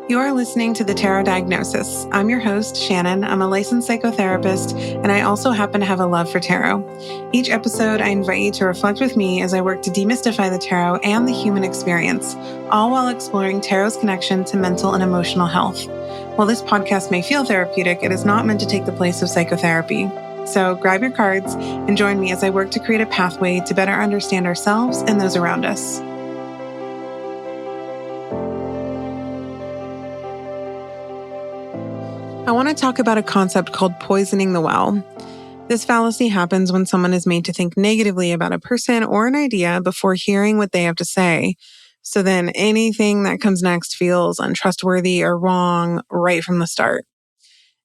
You are listening to The Tarot Diagnosis. I'm your host, Shannon. I'm a licensed psychotherapist, and I also happen to have a love for tarot. Each episode, I invite you to reflect with me as I work to demystify the tarot and the human experience, all while exploring tarot's connection to mental and emotional health. While this podcast may feel therapeutic, it is not meant to take the place of psychotherapy. So grab your cards and join me as I work to create a pathway to better understand ourselves and those around us. I want to talk about a concept called poisoning the well. This fallacy happens when someone is made to think negatively about a person or an idea before hearing what they have to say. So then anything that comes next feels untrustworthy or wrong right from the start.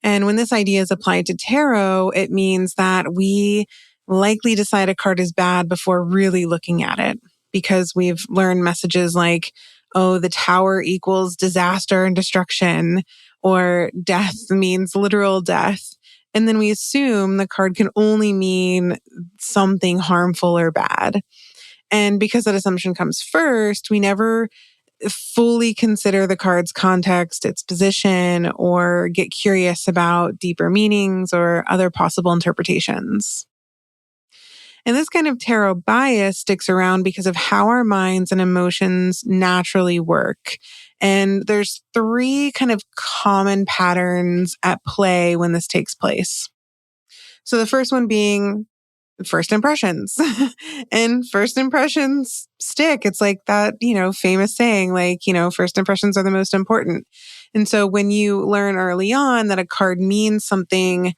And when this idea is applied to tarot, it means that we likely decide a card is bad before really looking at it, because we've learned messages like, oh, the tower equals disaster and destruction, or death means literal death. And then we assume the card can only mean something harmful or bad. And because that assumption comes first, we never fully consider the card's context, its position, or get curious about deeper meanings or other possible interpretations. And this kind of tarot bias sticks around because of how our minds and emotions naturally work. And there's three kind of common patterns at play when this takes place. So the first one being first impressions. And first impressions stick. It's like that, famous saying, first impressions are the most important. And so when you learn early on that a card means something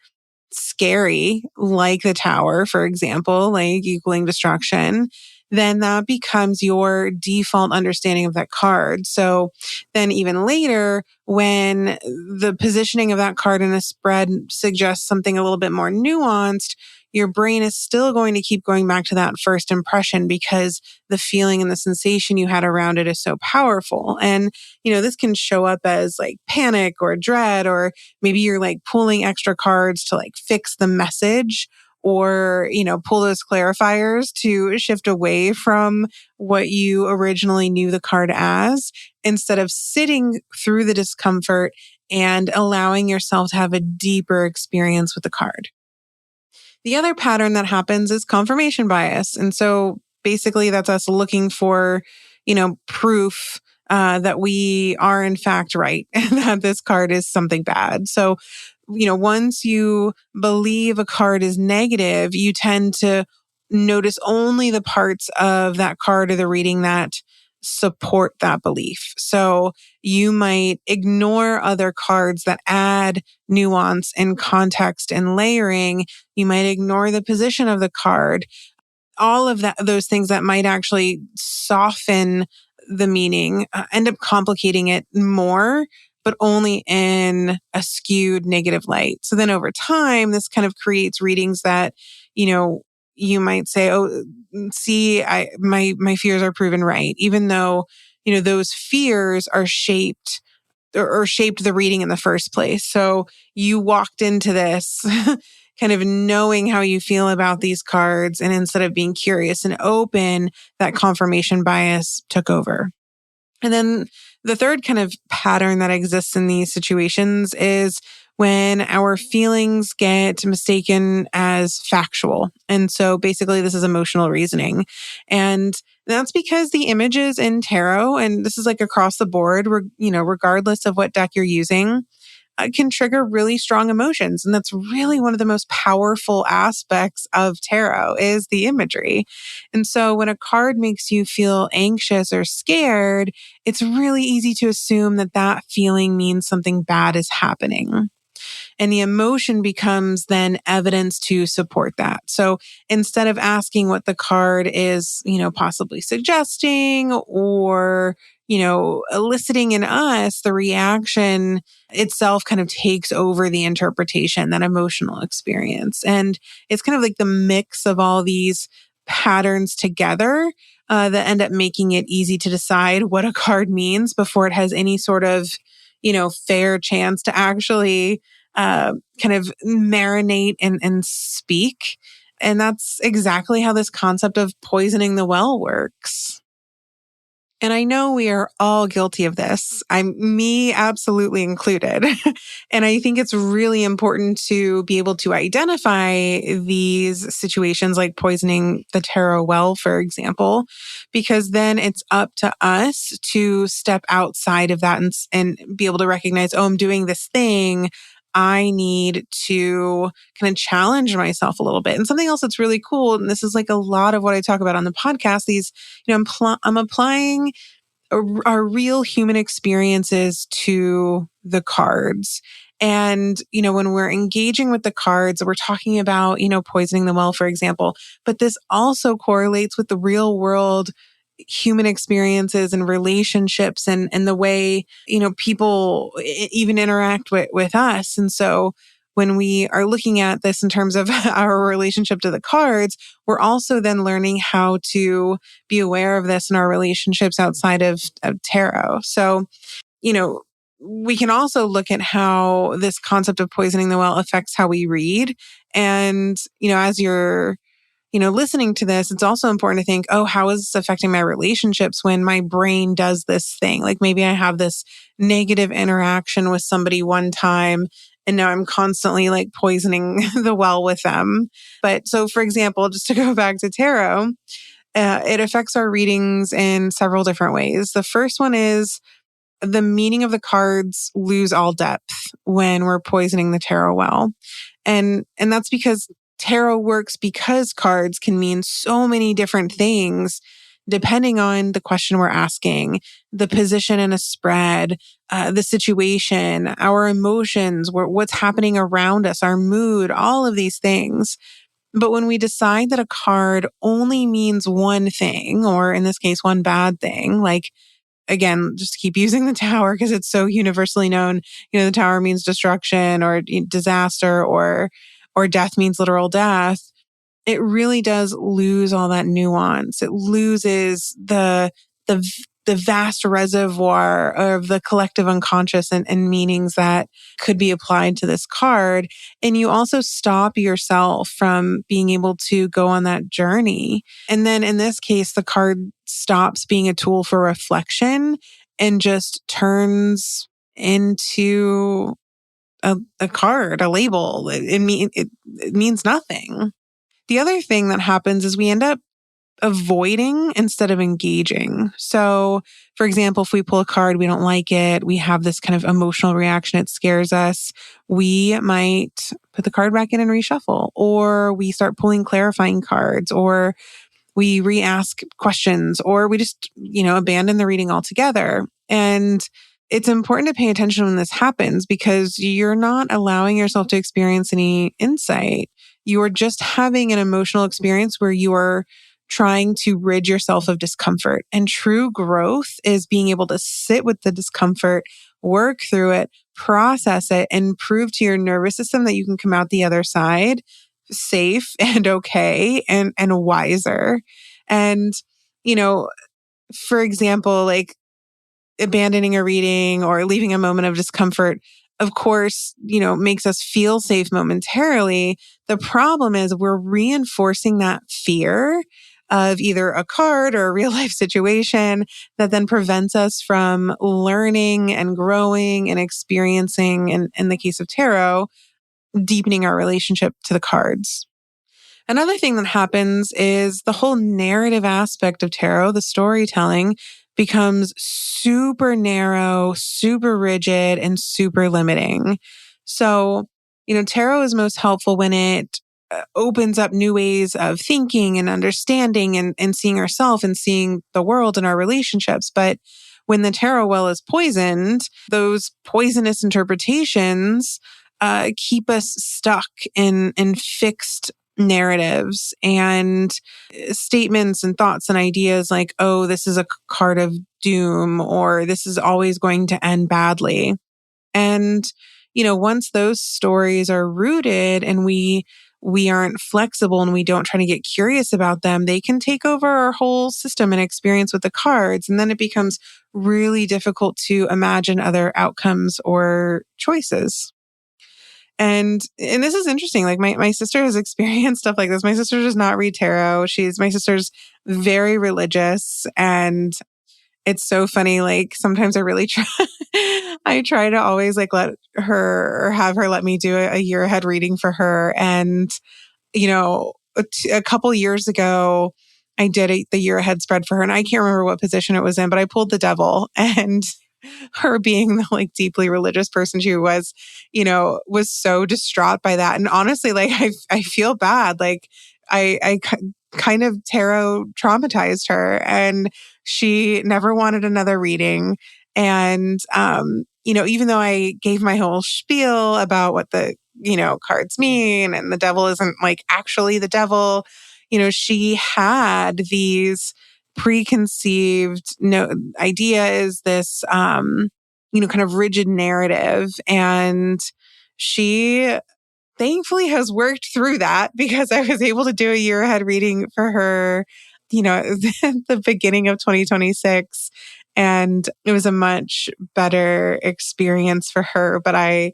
scary, like the tower, for example, like equaling destruction, then that becomes your default understanding of that card. So then even later, when the positioning of that card in a spread suggests something a little bit more nuanced, your brain is still going to keep going back to that first impression because the feeling and the sensation you had around it is so powerful. And, this can show up as like panic or dread, or maybe you're like pulling extra cards to like fix the message, or, pull those clarifiers to shift away from what you originally knew the card as, instead of sitting through the discomfort and allowing yourself to have a deeper experience with the card. The other pattern that happens is confirmation bias. And so basically that's us looking for, proof that we are in fact right and that this card is something bad. So, once you believe a card is negative, you tend to notice only the parts of that card or the reading that support that belief. So you might ignore other cards that add nuance and context and layering. You might ignore the position of the card. All of those things that might actually soften the meaning end up complicating it more, but only in a skewed negative light. So then over time, this kind of creates readings that, you might say, oh, see, my fears are proven right, even though, those fears are shaped or shaped the reading in the first place. So you walked into this kind of knowing how you feel about these cards, and instead of being curious and open, that confirmation bias took over. And then the third kind of pattern that exists in these situations is when our feelings get mistaken as factual. And so basically this is emotional reasoning. And that's because the images in tarot, and this is like across the board, regardless of what deck you're using, can trigger really strong emotions. And that's really one of the most powerful aspects of tarot is the imagery. And so when a card makes you feel anxious or scared, it's really easy to assume that that feeling means something bad is happening. And the emotion becomes then evidence to support that. So instead of asking what the card is, possibly suggesting or, eliciting in us, the reaction itself kind of takes over the interpretation, that emotional experience. And it's kind of like the mix of all these patterns together that end up making it easy to decide what a card means before it has any sort of, fair chance to actually kind of marinate and speak. And that's exactly how this concept of poisoning the well works. And I know we are all guilty of this. Me absolutely included. And I think it's really important to be able to identify these situations like poisoning the tarot well, for example, because then it's up to us to step outside of that and be able to recognize, oh, I'm doing this thing. I need to kind of challenge myself a little bit. And something else that's really cool, and this is like a lot of what I talk about on the podcast, I'm applying our real human experiences to the cards. And, when we're engaging with the cards, we're talking about, poisoning the well, for example, but this also correlates with the real world human experiences and relationships and the way, people even interact with us. And so when we are looking at this in terms of our relationship to the cards, we're also then learning how to be aware of this in our relationships outside of tarot. So, we can also look at how this concept of poisoning the well affects how we read. And, as you're listening to this, it's also important to think, oh, how is this affecting my relationships when my brain does this thing? Like maybe I have this negative interaction with somebody one time, and now I'm constantly like poisoning the well with them. But so, for example, just to go back to tarot, it affects our readings in several different ways. The first one is the meaning of the cards lose all depth when we're poisoning the tarot well. And that's because tarot works because cards can mean so many different things depending on the question we're asking, the position in a spread, the situation, our emotions, what's happening around us, our mood, all of these things. But when we decide that a card only means one thing, or in this case, one bad thing, like again, just keep using the tower because it's so universally known. The tower means destruction or disaster or death means literal death. It really does lose all that nuance. It loses the the vast reservoir of the collective unconscious and meanings that could be applied to this card. And you also stop yourself from being able to go on that journey. And then in this case, the card stops being a tool for reflection and just turns into a card, a label. It means nothing. The other thing that happens is we end up avoiding instead of engaging. So, for example, if we pull a card, we don't like it, we have this kind of emotional reaction, it scares us, we might put the card back in and reshuffle, or we start pulling clarifying cards, or we re-ask questions, or we just, abandon the reading altogether. And it's important to pay attention when this happens because you're not allowing yourself to experience any insight. You're just having an emotional experience where you are trying to rid yourself of discomfort. And true growth is being able to sit with the discomfort, work through it, process it, and prove to your nervous system that you can come out the other side safe and okay and wiser. And, for example, like abandoning a reading or leaving a moment of discomfort, of course, makes us feel safe momentarily. The problem is we're reinforcing that fear of either a card or a real life situation that then prevents us from learning and growing and experiencing, in the case of tarot, deepening our relationship to the cards. Another thing that happens is the whole narrative aspect of tarot, the storytelling, becomes super narrow, super rigid, and super limiting. So, tarot is most helpful when it opens up new ways of thinking and understanding and seeing ourselves and seeing the world and our relationships. But when the tarot well is poisoned, those poisonous interpretations keep us stuck in fixed narratives and statements and thoughts and ideas like, oh, this is a card of doom, or this is always going to end badly. And, once those stories are rooted and we aren't flexible and we don't try to get curious about them, they can take over our whole system and experience with the cards. And then it becomes really difficult to imagine other outcomes or choices. And this is interesting. Like my sister has experienced stuff like this. My sister does not read tarot. My sister's very religious, and it's so funny. Like sometimes I really try, I try to always like let her or have her let me do a year ahead reading for her. And, a couple years ago, I did the year ahead spread for her and I can't remember what position it was in, but I pulled the devil and her being the like deeply religious person she was, was so distraught by that. And honestly, like I feel bad. Like kind of tarot traumatized her and she never wanted another reading. And, even though I gave my whole spiel about what the, cards mean and the devil isn't like actually the devil, she had these preconceived idea is this kind of rigid narrative, and she thankfully has worked through that because I was able to do a year ahead reading for her at the beginning of 2026, and it was a much better experience for her. But I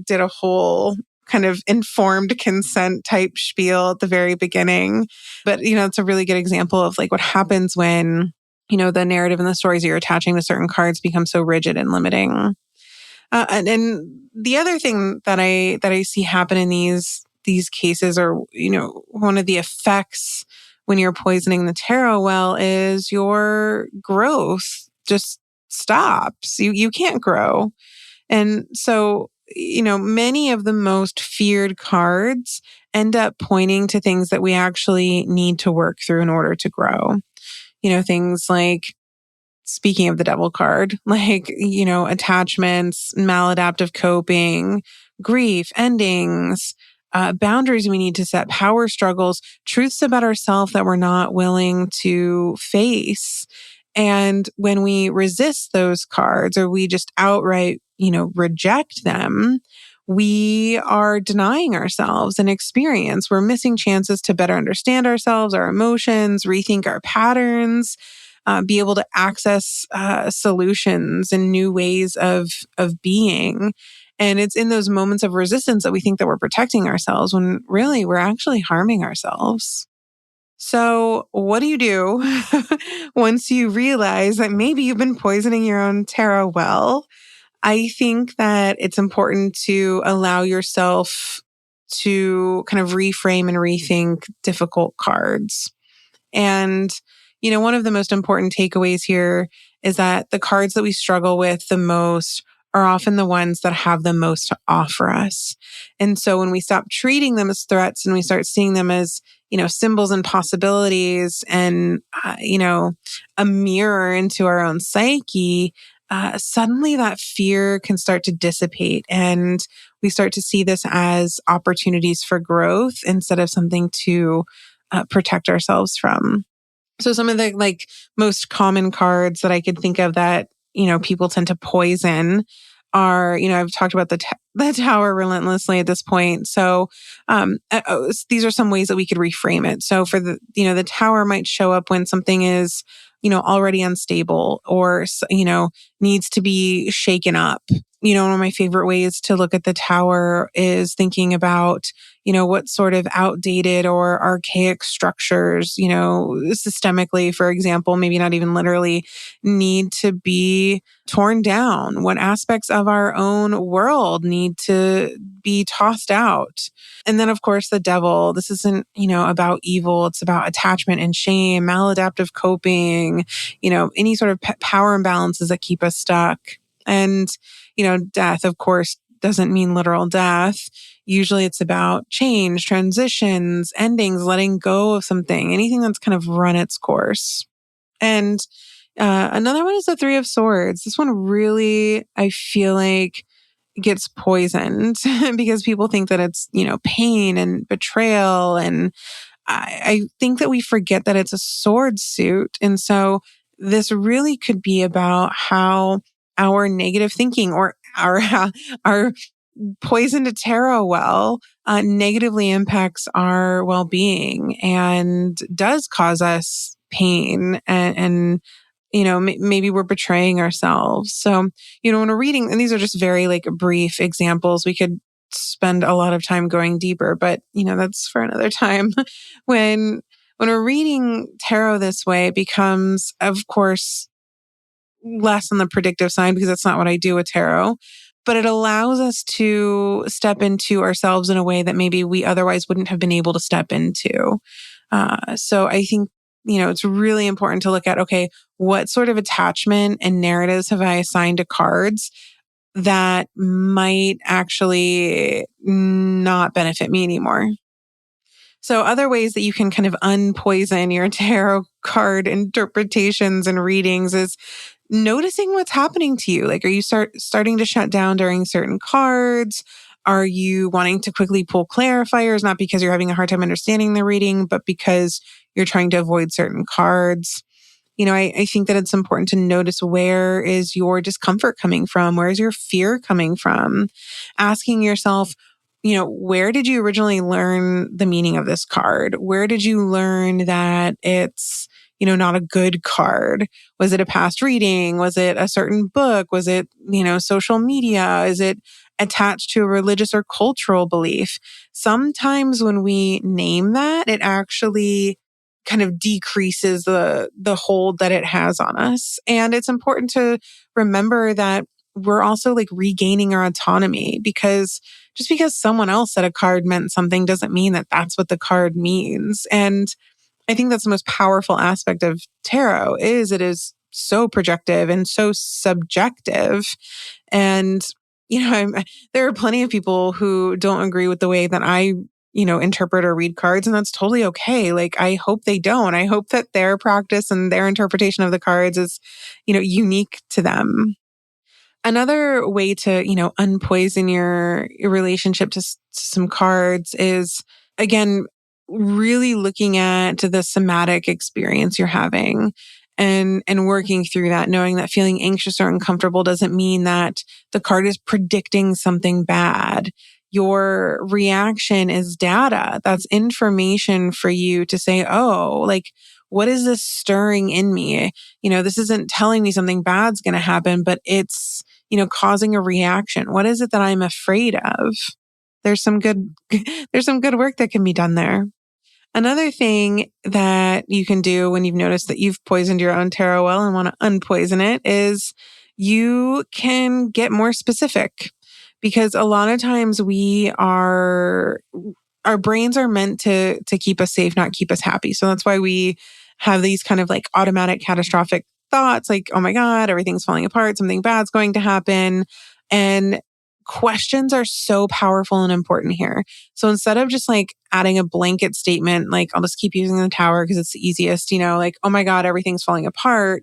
did a whole kind of informed consent type spiel at the very beginning. But, it's a really good example of like what happens when, the narrative and the stories that you're attaching to certain cards become so rigid and limiting. And the other thing that I see happen in these cases, or, one of the effects when you're poisoning the tarot well is your growth just stops. You can't grow. And so, many of the most feared cards end up pointing to things that we actually need to work through in order to grow. Things like, speaking of the devil card, like, attachments, maladaptive coping, grief, endings, boundaries we need to set, power struggles, truths about ourselves that we're not willing to face. And when we resist those cards or we just outright, reject them, we are denying ourselves an experience. We're missing chances to better understand ourselves, our emotions, rethink our patterns, be able to access solutions and new ways of being. And it's in those moments of resistance that we think that we're protecting ourselves when really we're actually harming ourselves. So, what do you do once you realize that maybe you've been poisoning your own tarot well? I think that it's important to allow yourself to kind of reframe and rethink difficult cards. And, one of the most important takeaways here is that the cards that we struggle with the most are often the ones that have the most to offer us. And so when we stop treating them as threats and we start seeing them as, symbols and possibilities and, a mirror into our own psyche, suddenly that fear can start to dissipate and we start to see this as opportunities for growth instead of something to protect ourselves from. So some of the like most common cards that I could think of that, people tend to poison are, I've talked about the tower relentlessly at this point. So these are some ways that we could reframe it. So for the tower might show up when something is, already unstable or, needs to be shaken up. One of my favorite ways to look at the tower is thinking about, what sort of outdated or archaic structures, systemically, for example, maybe not even literally, need to be torn down. What aspects of our own world need to be tossed out. And then, of course, the devil. This isn't, about evil. It's about attachment and shame, maladaptive coping, any sort of power imbalances that keep us stuck. And, death, of course, doesn't mean literal death. Usually it's about change, transitions, endings, letting go of something, anything that's kind of run its course. And another one is the Three of Swords. This one really, I feel like, gets poisoned because people think that it's, pain and betrayal. And I think that we forget that it's a sword suit. And so this really could be about how our negative thinking or our poisoned tarot well negatively impacts our well-being and does cause us pain and maybe we're betraying ourselves. So, when we're reading, and these are just very like brief examples, we could spend a lot of time going deeper, but that's for another time. When we're reading tarot this way, it becomes, of course, less on the predictive side because that's not what I do with tarot. But it allows us to step into ourselves in a way that maybe we otherwise wouldn't have been able to step into. So I think, it's really important to look at, okay, what sort of attachment and narratives have I assigned to cards that might actually not benefit me anymore? So other ways that you can kind of unpoison your tarot card interpretations and readings is noticing what's happening to you. Like, are you starting to shut down during certain cards? Are you wanting to quickly pull clarifiers, not because you're having a hard time understanding the reading, but because you're trying to avoid certain cards? I think that it's important to notice, where is your discomfort coming from? Where is your fear coming from? Asking yourself, where did you originally learn the meaning of this card? Where did you learn that it's, not a good card? Was it a past reading? Was it a certain book? Was it, social media? Is it attached to a religious or cultural belief? Sometimes when we name that, it actually kind of decreases the hold that it has on us. And it's important to remember that we're also like regaining our autonomy, because just because someone else said a card meant something doesn't mean that that's what the card means. And I think that's the most powerful aspect of tarot, is it is so projective and so subjective. And, there are plenty of people who don't agree with the way that I interpret or read cards, and that's totally okay. Like, I hope they don't. I hope that their practice and their interpretation of the cards is, unique to them. Another way to, unpoison your relationship to some cards is, again, really looking at the somatic experience you're having and working through that, knowing that feeling anxious or uncomfortable doesn't mean that the card is predicting something bad. Your reaction is data. That's information for you to say, oh, like, what is this stirring in me? This isn't telling me something bad's going to happen, but it's, causing a reaction. What is it that I'm afraid of? There's some good, there's some good work that can be done there. Another thing that you can do when you've noticed that you've poisoned your own tarot well and want to unpoison it is you can get more specific, because a lot of times our brains are meant to keep us safe, not keep us happy. So that's why we have these kind of like automatic catastrophic thoughts, like, oh my God, everything's falling apart, something bad's going to happen. And questions are so powerful and important here. So instead of just like adding a blanket statement, like, I'll just keep using the tower because it's the easiest, like, oh my God, everything's falling apart,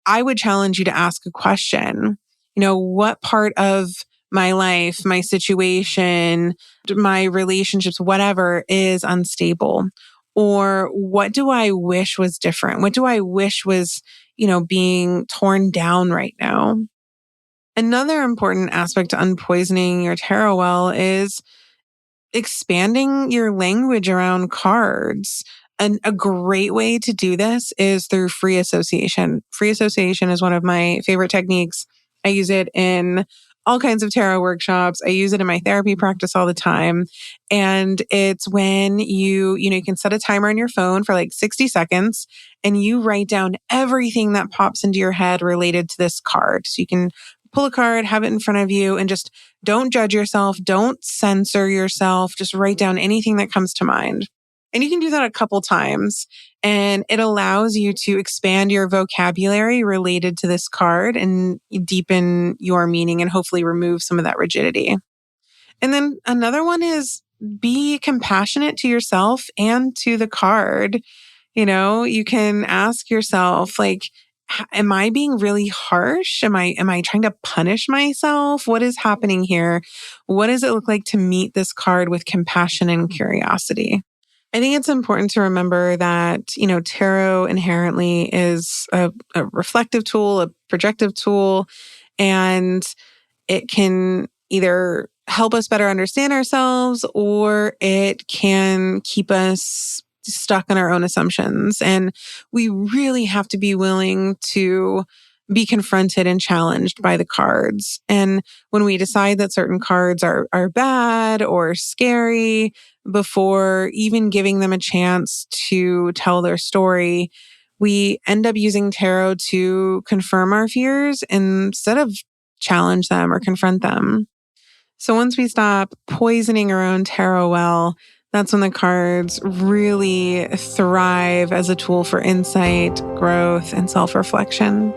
I would challenge you to ask a question. What part of my life, my situation, my relationships, whatever is unstable? Or what do I wish was different? What do I wish was, being torn down right now? Another important aspect to unpoisoning your tarot well is expanding your language around cards. And a great way to do this is through free association. Free association is one of my favorite techniques. I use it in all kinds of tarot workshops. I use it in my therapy practice all the time. And it's when you can set a timer on your phone for like 60 seconds and you write down everything that pops into your head related to this card. So you can pull a card, have it in front of you, and just don't judge yourself. Don't censor yourself. Just write down anything that comes to mind. And you can do that a couple times, and it allows you to expand your vocabulary related to this card and deepen your meaning and hopefully remove some of that rigidity. And then another one is be compassionate to yourself and to the card. You can ask yourself, like, am I being really harsh? Am I trying to punish myself? What is happening here? What does it look like to meet this card with compassion and curiosity? I think it's important to remember that, tarot inherently is a reflective tool, a projective tool, and it can either help us better understand ourselves or it can keep us stuck in our own assumptions. And we really have to be willing to be confronted and challenged by the cards. And when we decide that certain cards are bad or scary, before even giving them a chance to tell their story, we end up using tarot to confirm our fears instead of challenge them or confront them. So once we stop poisoning our own tarot well, that's when the cards really thrive as a tool for insight, growth, and self-reflection.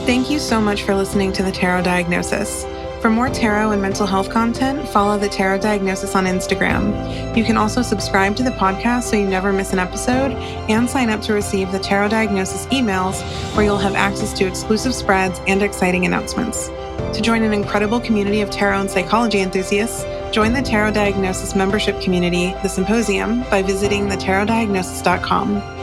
Thank you so much for listening to The Tarot Diagnosis. For more tarot and mental health content, follow The Tarot Diagnosis on Instagram. You can also subscribe to the podcast so you never miss an episode, and sign up to receive the Tarot Diagnosis emails, where you'll have access to exclusive spreads and exciting announcements. To join an incredible community of tarot and psychology enthusiasts, join the Tarot Diagnosis membership community, The Symposium, by visiting thetarotdiagnosis.com.